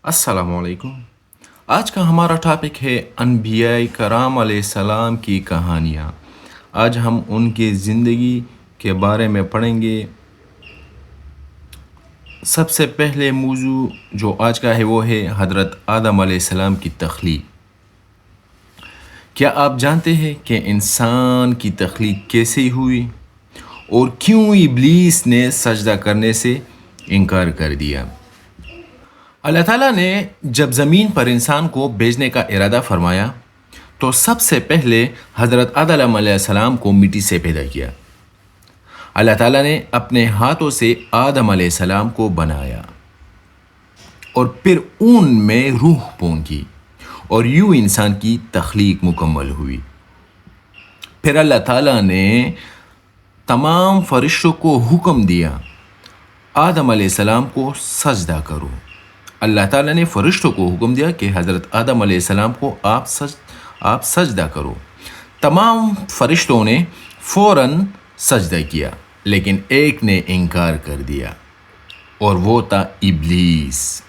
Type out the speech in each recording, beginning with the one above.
السلام علیکم۔ آج کا ہمارا ٹاپک ہے انبیاء کرام علیہ السلام کی کہانیاں۔ آج ہم ان کی زندگی کے بارے میں پڑھیں گے۔ سب سے پہلے موضوع جو آج کا ہے وہ ہے حضرت آدم علیہ السلام کی تخلیق۔ کیا آپ جانتے ہیں کہ انسان کی تخلیق کیسے ہوئی اور کیوں ابلیس نے سجدہ کرنے سے انکار کر دیا؟ اللہ تعالیٰ نے جب زمین پر انسان کو بھیجنے کا ارادہ فرمایا تو سب سے پہلے حضرت آدم علیہ السلام کو مٹی سے پیدا کیا۔ اللہ تعالیٰ نے اپنے ہاتھوں سے آدم علیہ السلام کو بنایا اور پھر ان میں روح پونکی اور یوں انسان کی تخلیق مکمل ہوئی۔ پھر اللہ تعالیٰ نے تمام فرشتوں کو حکم دیا آدم علیہ السلام کو سجدہ کرو۔ اللہ تعالیٰ نے فرشتوں کو حکم دیا کہ حضرت آدم علیہ السلام کو آپ سجدہ کرو۔ تمام فرشتوں نے فوراً سجدہ کیا، لیکن ایک نے انکار کر دیا اور وہ تھا ابلیس۔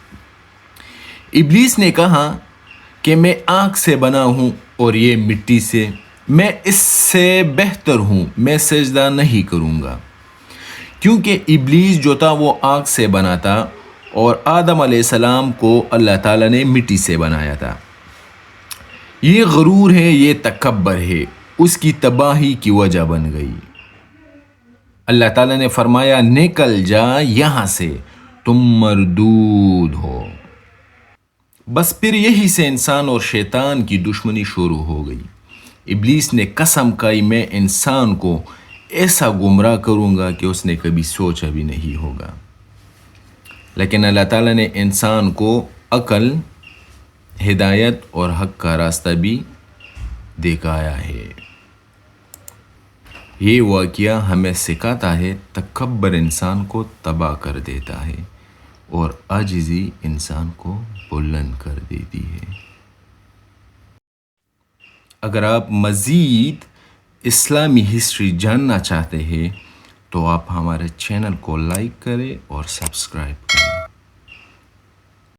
ابلیس نے کہا کہ میں آگ سے بنا ہوں اور یہ مٹی سے، میں اس سے بہتر ہوں، میں سجدہ نہیں کروں گا، کیونکہ ابلیس جو تھا وہ آگ سے بنا تھا اور آدم علیہ السلام کو اللہ تعالیٰ نے مٹی سے بنایا تھا۔ یہ غرور ہے، یہ تکبر ہے، اس کی تباہی کی وجہ بن گئی۔ اللہ تعالیٰ نے فرمایا نکل جا یہاں سے، تم مردود ہو۔ بس پھر یہی سے انسان اور شیطان کی دشمنی شروع ہو گئی۔ ابلیس نے قسم کھائی میں انسان کو ایسا گمراہ کروں گا کہ اس نے کبھی سوچا بھی نہیں ہوگا۔ لیکن اللہ تعالیٰ نے انسان کو عقل، ہدایت اور حق کا راستہ بھی دکھایا ہے۔ یہ واقعہ ہمیں سکھاتا ہے تکبر انسان کو تباہ کر دیتا ہے اور عاجزی انسان کو بلند کر دیتی ہے۔ اگر آپ مزید اسلامی ہسٹری جاننا چاہتے ہیں تو آپ ہمارے چینل کو لائک کریں اور سبسکرائب کریں۔